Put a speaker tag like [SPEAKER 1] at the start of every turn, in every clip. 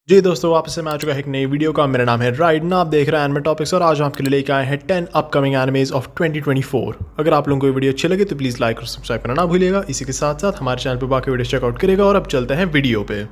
[SPEAKER 1] जी दोस्तों, वापस से मैं आ चुका है एक नई वीडियो का। मेरा नाम है राइडन, आप देख रहे हैं एनिमे टॉपिक्स और आज हम आपके लिए लेके आए हैं 10 अपकमिंग एनिमेज ऑफ 2024। अगर आप लोगों को ये वीडियो अच्छी लगे तो प्लीज़ लाइक और सब्सक्राइब करना ना भूलिएगा। इसी के साथ साथ हमारे चैनल पर बाकी वीडियो चेकआउट करेगा। और अब चलते हैं वीडियो पे।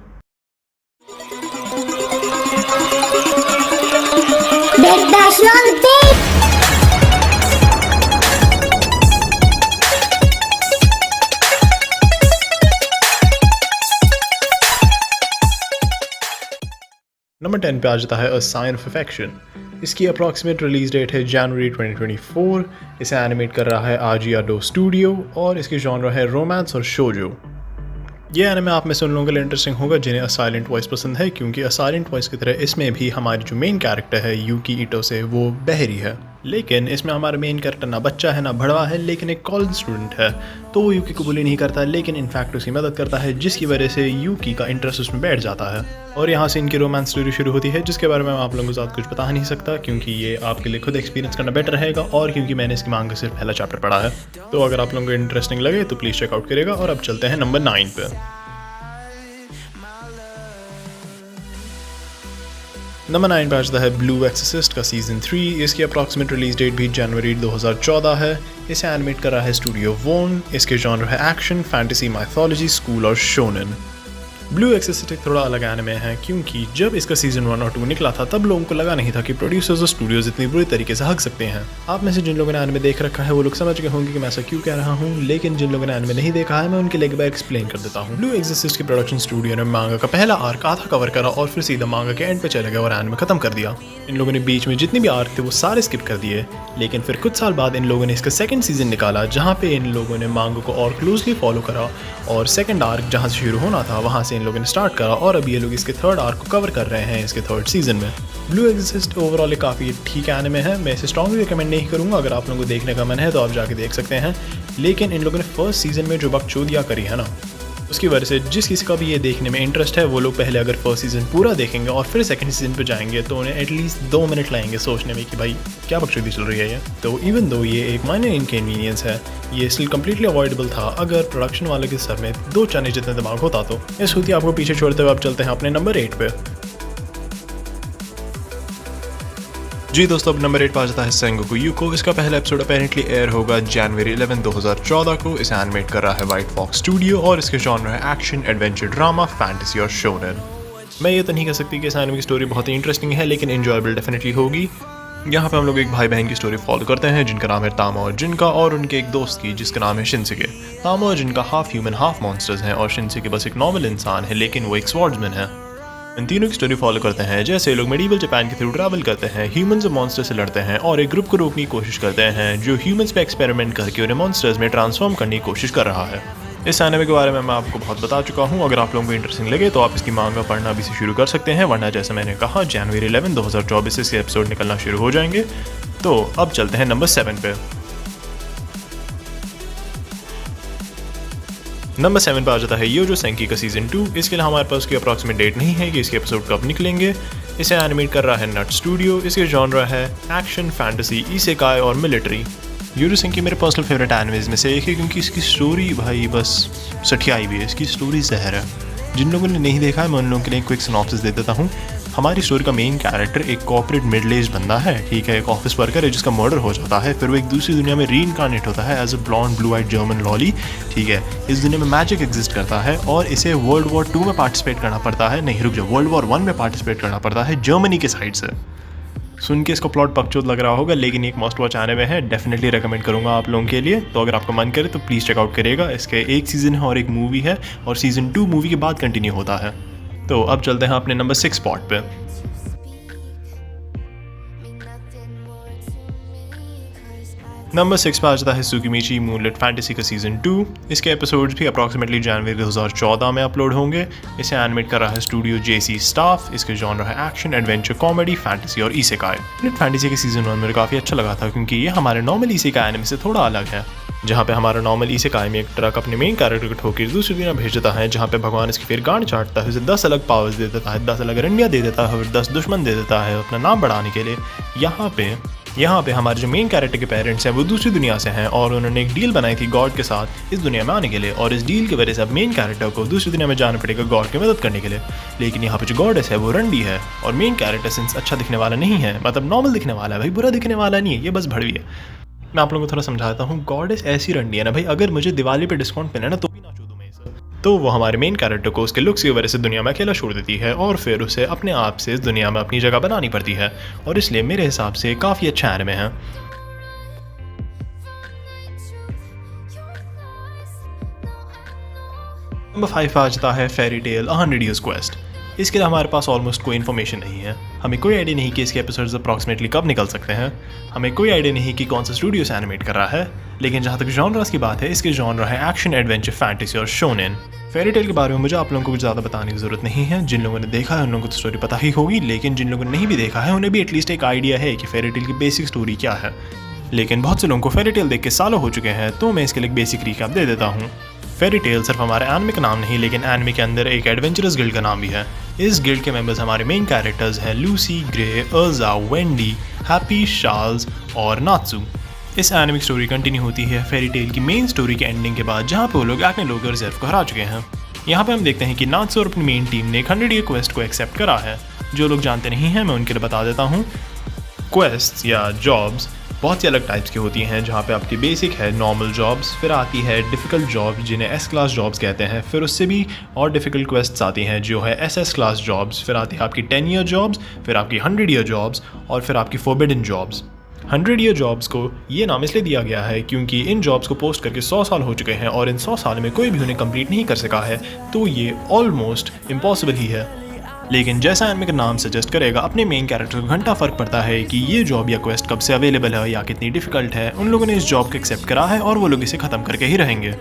[SPEAKER 1] नंबर 10 पे आ जाता है अ साइन ऑफ अफेक्शन। इसकी अप्रॉक्सीमेट रिलीज डेट है जनवरी 2024। इसे एनिमेट कर रहा है आजियाडो स्टूडियो और इसकी जॉनर है रोमांस और शोजो। ये एनिमे आप में से उन लोगों के लिए इंटरेस्टिंग होगा जिन्हें अ साइलेंट वॉइस पसंद है, क्योंकि अ साइलेंट वॉइस की तरह इसमें भी हमारी जो मेन कैरेक्टर है यूकी इटो से वो बहरी है। लेकिन इसमें हमारा मेन कैरेक्टर ना बच्चा है ना बड़वा है, लेकिन एक कॉलेज स्टूडेंट है। तो वो यूकी को बुली नहीं करता, लेकिन इनफैक्ट उसकी मदद करता है, जिसकी वजह से यूकी का इंटरेस्ट उसमें बैठ जाता है। और यहाँ से इनकी रोमांस स्टोरी शुरू होती है, जिसके बारे में मैं आप लोगों को ज़्यादा कुछ बता नहीं सकता, क्योंकि ये आपके लिए खुद एक्सपीरियंस करना बेटर रहेगा और क्योंकि मैंने इसकी मांग का सिर्फ पहला चैप्टर पढ़ा है। तो अगर आप लोगों को इंटरेस्टिंग लगे तो प्लीज़ चेकआउट करेगा। और अब चलते हैं नंबर 9 पे। नंबर 9 पे आ जाता है ब्लू एक्सोसिस्ट का सीजन 3। इसकी अप्रॉक्सीमेट रिलीज डेट भी जनवरी 2014 है। इसे एनिमेट कर रहा है स्टूडियो वोन। इसके जॉनर है एक्शन, फैंटेसी, माइथोलॉजी, स्कूल और शोनेन। ब्लू एक्सोसिस्ट एक थोड़ा अलग एनिमे है, क्योंकि जब इसका सीजन 1 और 2 निकला था तब लोगों को लगा नहीं था कि प्रोड्यूसर्स और स्टूडियोज इतनी बुरी तरीके से हक सकते हैं। आप में से जिन लोगों ने एनिमे देख रखा है वो लोग समझ गए होंगे कि मैं ऐसा क्यों कह रहा हूँ, लेकिन जिन लोगों ने एनिमे नहीं देखा है मैं उनके लिए एक बार एक्सप्लेन कर देता हूँ। ब्लू एक्सोसिस्ट की प्रोडक्शन स्टूडियो ने मांगा का पहला आर्क आधा कवर करा और फिर सीधा मांगा के एंड पे चले गए और एनिमे खत्म कर दिया। इन लोगों ने बीच में जितने भी आर्क थे वो सारे स्किप कर दिए। लेकिन फिर कुछ साल बाद इन लोगों ने इसका सेकंड सीजन निकाला, जहाँ पे इन लोगों ने मांगा को और क्लोजली फॉलो करा और सेकंड आर्क जहाँ से शुरू होना था वहाँ से इन लोगों ने स्टार्ट करा और अब ये लोग इसके थर्ड आर्क को कवर कर रहे हैं इसके थर्ड सीजन में। ब्लू एक्सोसिस्ट ओवरऑल एक काफ़ी ठीक एनिमे है। मैं इसे स्ट्रांगली रिकमेंड नहीं करूँगा। अगर आप लोगों को देखने का मन है तो आप जाके देख सकते हैं, लेकिन इन लोगों ने फर्स्ट सीजन में जो बकचोदियाँ करी है ना, उसकी वजह से जिस किसी का भी ये देखने में इंटरेस्ट है वो लोग पहले अगर फर्स्ट सीजन पूरा देखेंगे और फिर सेकंड सीजन पे जाएंगे तो उन्हें एटलीस्ट 2 मिनट लगेंगे सोचने में कि भाई क्या बकचोदी चल रही है ये। तो इवन दो ये एक माइनर इनकन्वीनियंस है, ये स्टिल कम्प्लीटली अवॉइडेबल था अगर प्रोडक्शन वाले के सर में 2 चने जितने दिमाग होता तो। इस होती आपको पीछे छोड़ते हुए आप चलते हैं अपने नंबर 8 पे। जी दोस्तों, अब नंबर 8 पे आ जाता है सेंगोकू यूको। इसका पहला एपिसोड अपेरेंटली एयर होगा जनवरी 11, 2014 को। इसे एनिमेट कर रहा है व्हाइट फॉक्स स्टूडियो और इसके जॉनर है एक्शन, एडवेंचर, ड्रामा, फैंटेसी और शोनेन। मैं ये तो नहीं कह सकती कि इस एनिमे की स्टोरी बहुत ही इंटरेस्टिंग है, लेकिन एंजॉयबल डेफिनेटली होगी। यहाँ पे हम लोग एक भाई बहन की स्टोरी फॉलो करते हैं जिनका नाम है तामा और जिनका, और उनके एक दोस्त की जिसका नाम है शिनसुके। तामा और जिनका हाफ ह्यूमन हाफ मॉन्स्टर्स हैं और शिनसुके बस एक नॉर्मल इंसान है, लेकिन वो एक स्वॉर्ड्समैन है। इन तीनों की स्टोरी फॉलो करते हैं जैसे लोग मेडिवल जापान के थ्रू ट्रैवल करते हैं, ह्यूमंस और मॉन्स्टर्स से लड़ते हैं और एक ग्रुप को रोकने की कोशिश करते हैं जो ह्यूमंस पे एक्सपेरिमेंट करके उन्हें मॉन्स्टर्स में ट्रांसफॉर्म करने की कोशिश कर रहा है। इस एनिमे के बारे में मैं आपको बहुत बता चुका हूँ। अगर आप लोगों को इंटरेस्टिंग लगे तो आप इसकी मांगा पढ़ना अभी से शुरू कर सकते हैं, वरना जैसे मैंने कहा जनवरी 11, 2024 से इसके एपिसोड निकलना शुरू हो जाएंगे। तो अब चलते हैं नंबर 7 पे। नंबर 7 पर आ जाता है योजो सेंकी का सीजन 2। इसके लिए हमारे पास की अप्रॉक्सीमेट डेट नहीं है कि इसके एपिसोड कब निकलेंगे। इसे एनिमेट कर रहा है नट स्टूडियो। इसके जॉनर है एक्शन, फैंटेसी, इसेकाई और मिलिट्री। योजो सेंकी मेरे पर्सनल फेवरेट एनिमेज में से एक है, क्योंकि इसकी स्टोरी भाई बस सठियाई हुई है। इसकी स्टोरी जहर है। जिन लोगों ने नहीं देखा है मैं उन लोगों के लिए क्विक सिनॉप्सिस दे देता हूँ। हमारी स्टोरी का मेन कैरेक्टर एक कॉर्पोरेट मिडिल एज बंदा है, ठीक है, एक ऑफिस वर्कर है जिसका मर्डर हो जाता है। फिर वो एक दूसरी दुनिया में रीइनकार्नेट होता है as a blonde blue eyed German loli, ठीक है। इस दुनिया में मैजिक एग्जिस्ट करता है और इसे वर्ल्ड वॉर 2 में पार्टिसिपेट करना पड़ता है, नहीं रुक जाओ, वर्ल्ड वॉर 1 में पार्टिसिपेट करना पड़ता है जर्मनी के साइड से। सुन के इसको प्लॉट पकचोद लग रहा होगा, लेकिन एक मस्ट वॉच आने में है, डेफिनेटली रेकमेंड करूंगा आप लोगों के लिए। तो अगर आपका मन करे तो प्लीज़ चेकआउट करिएगा। इसके एक सीज़न है और एक मूवी है, और सीज़न 2 मूवी के बाद कंटिन्यू होता है। तो अब चलते हैं अपने नंबर 6 स्पॉट पे। नंबर 6 पे आ जाता है सुकीमिची मूनलिट फैंटेसी का सीजन 2। इसके एपिसोड्स भी अप्रॉक्सीमेटली जनवरी 2014 में अपलोड होंगे। इसे एनिमेट कर रहा है स्टूडियो जेसी स्टाफ। इसके जॉनर है एक्शन, एडवेंचर, कॉमेडी, फैंटेसी और इसेकाई। मूनलिट फैंटेसी के सीजन 1 मेरे काफ़ी अच्छा लगा था, क्योंकि ये हमारे नॉर्मल इसेकाई एनिमे से थोड़ा अलग है। जहाँ पे हमारा नॉर्मल इसेकाई में एक ट्रक अपने मेन कैरेक्टर को ठोकर दूसरी दुनिया भेज देता है, जहाँ पे भगवान इसकी फिर गांड चाटता है, उसे 10 अलग पावर्स दे देता है, 10 अलग रंडियाँ दे देता है और 10 दुश्मन दे देता है अपना नाम बढ़ाने के लिए। यहाँ पे यहाँ पे हमारे जो मेन कैरेक्टर के पेरेंट्स हैं वो दूसरी दुनिया से हैं और उन्होंने एक डील बनाई थी गॉड के साथ इस दुनिया में आने के लिए, और इस डील की वजह से अब मेन कैरेक्टर को दूसरी दुनिया में जाना पड़ेगा गॉड की मदद करने के लिए। लेकिन यहाँ पे जो गॉडेस है वो रंडी है और मेन कैरेक्टर सिंस अच्छा दिखने वाला नहीं है, मतलब नॉर्मल दिखने वाला है भाई, बुरा दिखने वाला नहीं है, ये बस भड़वी है। मैं आप लोगों को थोड़ा समझाता हूँ, गॉडेस ऐसी रंडी है ना भाई, अगर मुझे दिवाली पे डिस्काउंट मिले ना तो भी ना छोड़ूं मैं इसे। तो वो हमारे मेन कैरेक्टर को उसके लुक्स की वजह से दुनिया में अकेला छोड़ देती है और फिर उसे अपने आप से इस दुनिया में अपनी जगह बनानी पड़ती है, और इसलिए मेरे हिसाब से काफ़ी अच्छा एनिमे है। नंबर 5 आ जाता है फेरी टेल 100 Years Quest। इसके लिए हमारे पास ऑलमोस्ट कोई इन्फॉर्मेशन नहीं है, हमें कोई आइडिया नहीं कि इसके एपिसोड्स अप्रॉक्सीमेटली कब निकल सकते हैं, हमें कोई आइडिया नहीं कि कौन सा स्टूडियो से एनिमेट कर रहा है। लेकिन जहाँ तक जॉनरास की बात है, इसके जॉनरा है एक्शन, एडवेंचर, फैंटेसी और शोनेन। फेरी टेल के बारे में मुझे आप लोगों को कुछ ज़्यादा बताने की ज़रूरत नहीं है, जिन लोगों ने देखा है उन लोगों को तो स्टोरी पता ही होगी, लेकिन जिन लोगों ने नहीं भी देखा है उन्हें भी एटलीस्ट एक आइडिया है कि फेरी टेल की बेसिक स्टोरी क्या है। लेकिन बहुत से लोगों को फेरी टेल देख के सालों हो चुके हैं, तो मैं इसके लिए एक बेसिक रिकैप दे देता हूँ। फेरी टेल सिर्फ हमारे एनिमे का नाम नहीं, लेकिन एनिमे के अंदर एक एडवेंचरस गिल्ड का नाम भी है। इस गिल्ड के मेंबर्स हमारे मेन कैरेक्टर्स हैं लूसी, ग्रे, अर्जा, वेंडी, हैप्पी, शार्ल्स और नात्सू। इस एनिमिक स्टोरी कंटिन्यू होती है फेरी टेल की मेन स्टोरी के एंडिंग के बाद, जहाँ पे वो लोग एक्ने लोगर रिजर्व को हरा चुके हैं। यहाँ पे हम देखते हैं कि नात्सू और अपनी मेन टीम ने 100 ईयर क्वेस्ट को एक्सेप्ट करा है। जो लोग जानते नहीं हैं मैं उनके लिए बता देता हूँ। क्वेस्ट या जॉब्स बहुत सी अलग टाइप्स की होती हैं, जहाँ पे आपकी बेसिक है नॉर्मल जॉब्स, फिर आती है डिफ़िकल्ट जॉब्स जिन्हें एस क्लास जॉब्स कहते हैं, फिर उससे भी और डिफ़िकल्ट क्वेस्ट्स आती हैं जो है एस क्लास जॉब्स, फिर आती है आपकी 10 ईयर जॉब्स, फिर आपकी 100 ईयर जॉब्स और फिर आपकी फॉरबिडन जॉब्स। 100 ईयर जॉब्स को ये नाम इसलिए दिया गया है क्योंकि इन जॉब्स को पोस्ट करके 100 साल हो चुके हैं और इन 100 साल में कोई भी उन्हें कंप्लीट नहीं कर सका है, तो ये ऑलमोस्ट इम्पॉसिबल ही है। लेकिन जैसा एनिमे का नाम सजेस्ट करेगा, अपने मेन कैरेक्टर को घंटा फर्क पड़ता है कि ये जॉब या क्वेस्ट कब से अवेलेबल है या कितनी डिफिकल्ट है। उन लोगों ने इस जॉब को एक्सेप्ट करा है और वो लोग इसे ख़त्म करके ही रहेंगे।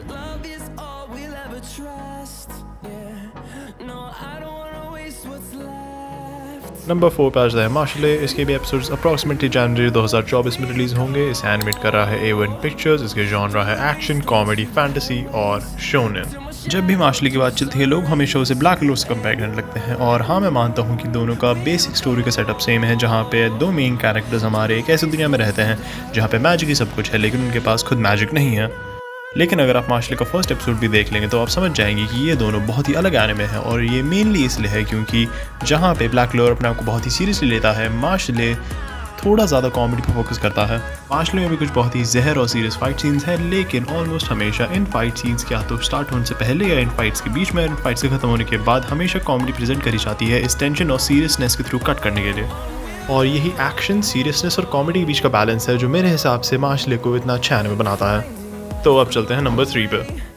[SPEAKER 1] नंबर 4 पे आ जाता है मार्शले। इसके भी एपिसोड्स अप्रॉक्सीमेटली जनवरी 2024 में रिलीज होंगे। इसे एनिमेट कर रहा है A1 पिक्चर्स। इसके जॉनरा है एक्शन, कॉमेडी, फैंटेसी और शोनेन। जब भी मार्शले की बात चलती है लोग हमेशा उसे ब्लैक क्लोवर से कंपेयर करने लगते हैं, और हाँ मैं मानता हूँ कि दोनों का बेसिक स्टोरी का सेटअप सेम है, जहाँ पे दो मेन कैरेक्टर्स हमारे एक ऐसी दुनिया में रहते हैं जहाँ पे मैजिक ही सब कुछ है, लेकिन उनके पास खुद मैजिक नहीं है। लेकिन अगर आप मार्शले का फर्स्ट एपिसोड भी देख लेंगे तो आप समझ जाएंगे कि ये दोनों बहुत ही अलग एनिमे हैं, और ये मेनली इसलिए है क्योंकि जहाँ पे ब्लैक क्लोवर अपने आप को बहुत ही सीरियसली लेता है, मार्शले थोड़ा ज़्यादा कॉमेडी पर फोकस करता है। मार्शले में भी कुछ बहुत ही जहर और सीरियस फाइट सीन्स हैं, लेकिन ऑलमोस्ट हमेशा इन फाइट सीन्स के या तो स्टार्ट होने से पहले या इन फाइट्स के बीच में, इन फाइट्स के खत्म होने के बाद हमेशा कॉमेडी प्रेजेंट करी जाती है इस टेंशन और सीरियसनेस के थ्रू कट करने के लिए। और यही एक्शन, सीरियसनेस और कॉमेडी के बीच का बैलेंस है जो मेरे हिसाब से मार्शले को इतना अच्छा एनिमे बनाता है। तो अब चलते हैं नंबर 3 पे।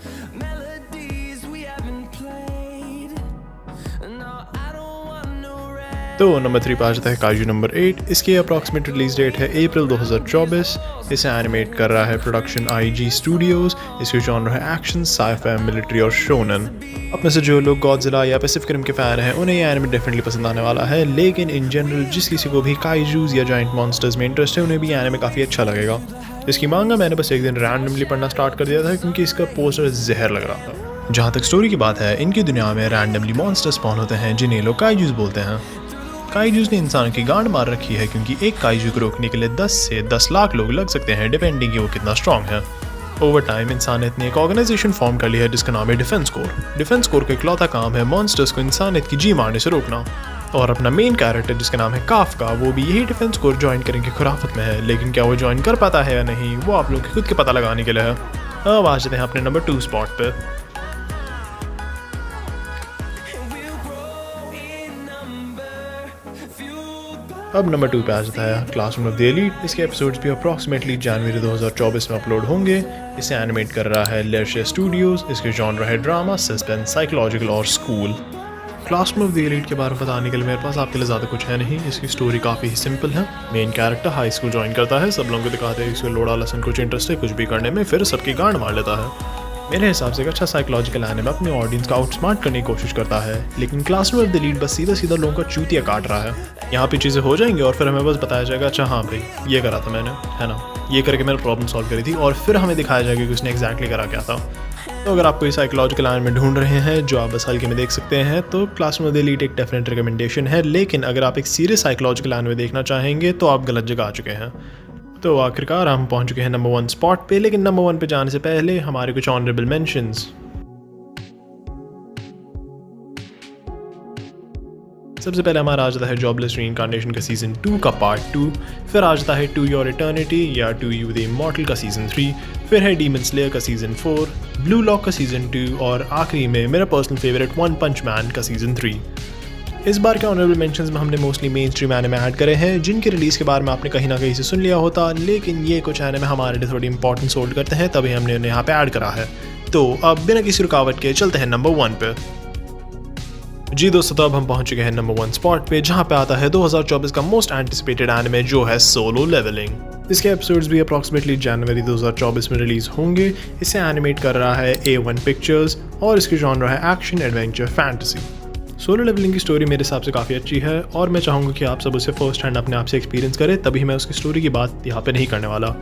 [SPEAKER 1] तो नंबर 3 पे आ जाता है काइजू नंबर 8। इसकी अप्रॉक्सीमेट रिलीज डेट है अप्रैल 2024। इसे एनिमेट कर रहा है प्रोडक्शन IG स्टूडियोज। इसके जॉनर है एक्शन, साइ-फाई, मिलिट्री और शोनन। अपने से जो लोग गॉडजिला या पैसिफिक रिम के फैन हैं उन्हें ये एनिमे डेफिनेटली पसंद आने वाला है, लेकिन इन जनरल जिस किसी को भी काइजूज या जायंट मॉन्स्टर्स में इंटरेस्ट है उन्हें भी एनिमे काफ़ी अच्छा लगेगा। इसकी मांगा मैंने बस एक दिन रैंडमली पढ़ना स्टार्ट कर दिया था क्योंकि इसका पोस्टर जहर लग रहा था। जहाँ तक स्टोरी की बात है, इनकी दुनिया में रैंडमली मॉन्स्टर्स स्पॉन होते हैं जिन्हें लोग काइजूज बोलते हैं। काइजूज ने इंसान की गांड मार रखी है क्योंकि एक काइजू को रोकने के लिए 10 से 10 लाख लोग लग सकते हैं, डिपेंडिंग कि वो कितना स्ट्रांग है। ओवर टाइम इंसानियत ने एक ऑर्गेनाइजेशन फॉर्म कर लिया है जिसका नाम है डिफेंस कोर। डिफेंस कोर का इकलौता काम है मॉन्स्टर्स को इंसानियत की जी मारने से रोकना, और अपना मेन कैरेक्टर जिसका नाम है काफका, वो भी यही डिफेंस कोर ज्वाइन करने की खुराफत में है, लेकिन क्या वो ज्वाइन कर पाता है या नहीं वो आप लोग खुद के पता लगाने के लिए है। अब आ जाते हैं अपने नंबर 2 स्पॉट पे। अब नंबर 2 पे आ जाता है क्लासरूम ऑफ द एलीट। इसके एपिसोड्स भी अप्रॉक्सीमेटली जनवरी 2024 में अपलोड होंगे। इसे एनिमेट कर रहा है लेयरशेयर स्टूडियोज। इसके जॉनर है ड्रामा, सस्पेंस, साइकोलॉजिकल और school. Classroom of the elite के बारे में बताने के लिए मेरे पास आपके लिए ज़्यादा कुछ है नहीं। इसकी स्टोरी काफ़ी सिंपल है। Main character high school join करता है, सब लोगों को दिखाते हैं इसको लोड़ा लसन कुछ इंटरेस्ट है कुछ भी करने में, फिर सबकी गांड मार लेता है। मेरे हिसाब से एक अच्छा साइकोलॉजिकल एनिमे अपने ऑडियंस को आउटस्मार्ट करने की कोशिश करता है, लेकिन क्लासरूम ऑफ द एलीट बस सीधा सीधा लोगों का चूतिया काट रहा है। यहाँ पे चीज़ें हो जाएंगी और फिर हमें बस बताया जाएगा अच्छा हाँ भाई ये करा था मैंने, है ना, ये करके मैंने प्रॉब्लम सॉल्व करी थी, और फिर हमें दिखाया जाएगा कि उसने एग्जैक्टली करा क्या था। तो अगर आप कोई साइकोलॉजिकल एनिमे ढूंढ रहे हैं जो आप बस हल्के में देख सकते हैं तो क्लासरूम ऑफ द एलीट एक डेफिनेट रिकमेंडेशन है, लेकिन अगर आप एक सीरियस साइकोलॉजिकल एनिमे देखना चाहेंगे तो आप गलत जगह आ चुके हैं। तो आखिरकार हम पहुंच चुके हैं नंबर 1 स्पॉट पे, लेकिन नंबर 1 पे जाने से पहले हमारे कुछ ऑनरेबल मेंशंस। सबसे पहले हमारा आ जाता है जॉबलेस रीइंकार्नेशन का सीजन 2 का पार्ट 2, फिर आ जाता है टू योर इटर्निटी या टू यू द इमॉर्टल का सीजन 3, फिर है डीमन स्लेयर का सीजन 4, ब्लू लॉक का सीजन 2 और आखिरी में मेरा पर्सनल फेवरेट वन पंच मैन का सीजन 3। इस बार के ऑनरेबल मेंशंस में हमने mostly men stream anime add करे हैं जिनकी रिलीज़ के बारे में आपने कहीं ना कहीं से सुन लिया होता, लेकिन ये कुछ एनिमे हमारे लिए थोड़ी इंपॉर्टेंस होल्ड करते हैं, तभी हमने उन्हें यहाँ पे ऐड करा है। तो अब बिना किसी रुकावट के चलते हैं नंबर 1 पे। जी दोस्तों, तो अब हम पहुंच चुके हैं नंबर 1 स्पॉट पे, जहां पे आता है 2024 का मोस्ट एंटिसिपेटेड एनिमे जो है सोलो लेवलिंग। इसके एपिसोड्स भी अप्रॉक्सीमेटली जनवरी 2024 में रिलीज होंगे। इसे एनिमेट कर रहा है A1 पिक्चर्स और इसकी जॉनर है action adventure fantasy. Solo leveling की स्टोरी मेरे हिसाब से काफ़ी अच्छी है और मैं चाहूँगा कि आप सब उसे फर्स्ट हैंड अपने आप से एक्सपीरियंस करें, तभी मैं उसकी स्टोरी की बात यहाँ पे नहीं करने वाला।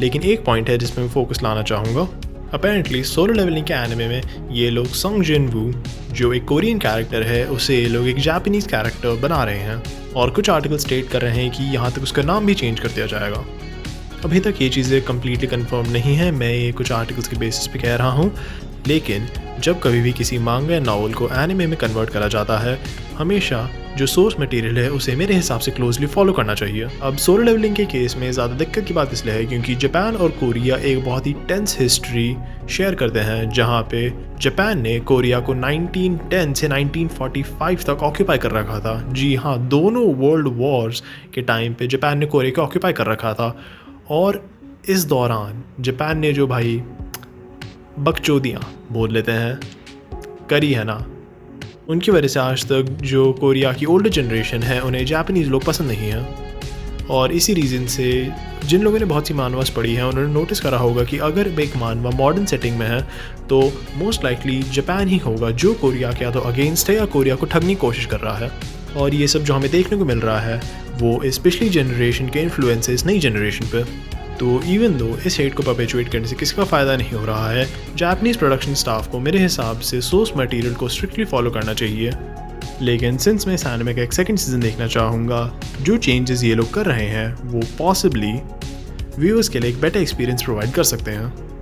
[SPEAKER 1] लेकिन एक पॉइंट है जिसमें मैं फोकस लाना चाहूँगा। अपेरेंटली सोलो लेवलिंग के एनिमे में ये लोग संग जिन वू, जो एक कोरियन कैरेक्टर है, उसे ये लोग एक जापानीज़ कैरेक्टर बना रहे हैं और कुछ आर्टिकल स्टेट कर रहे हैं कि यहाँ तक उसका नाम भी चेंज कर दिया जाएगा। अभी तक ये चीज़ें कम्प्लीटली कन्फर्म नहीं है, मैं ये कुछ आर्टिकल्स के बेसिस पे कह रहा हूँ, लेकिन जब कभी भी किसी मांगा या नॉवल को एनिमे में कन्वर्ट करा जाता है, हमेशा जो सोर्स मटेरियल है उसे मेरे हिसाब से क्लोजली फॉलो करना चाहिए। अब सोलो लेवलिंग के केस में ज़्यादा दिक्कत की बात इसलिए है क्योंकि जापान और कोरिया एक बहुत ही टेंस हिस्ट्री शेयर करते हैं, जहाँ पे जापान ने कोरिया को 1910 से 1945 तक ऑक्यूपाई कर रखा था। जी हाँ, दोनों वर्ल्ड वॉर्स के टाइम पे जापान ने कोरिया को ऑक्यूपाई कर रखा था और इस दौरान जापान ने जो भाई बकचोदियाँ बोल लेते हैं करी है ना, उनकी वजह से आज तक जो कोरिया की ओल्डर जनरेशन है उन्हें जापानीज़ लोग पसंद नहीं हैं। और इसी रीज़न से जिन लोगों ने बहुत सी मानवास पढ़ी है उन्होंने नोटिस करा होगा कि अगर एक मानवा मॉडर्न सेटिंग में है तो मोस्ट लाइकली जापान ही होगा जो कोरिया के या तो अगेंस्ट है या कोरिया को ठगने की कोशिश कर रहा है। और ये सब जो हमें देखने को मिल रहा है वो इस पिछली जनरेशन के इन्फ्लुएंसेस नई जनरेशन पे। तो इवन दो इस हेट को परपेचुएट करने से किसी का फ़ायदा नहीं हो रहा है, जापानीज़ प्रोडक्शन स्टाफ को मेरे हिसाब से सोर्स मटेरियल को स्ट्रिक्टली फॉलो करना चाहिए। लेकिन सिंस मैं इस एनिमे का एक सेकंड सीजन देखना चाहूँगा, जो चेंजेस ये लोग कर रहे हैं वो पॉसिबली व्यूअर्स के लिए एक बेटर एक्सपीरियंस प्रोवाइड कर सकते हैं।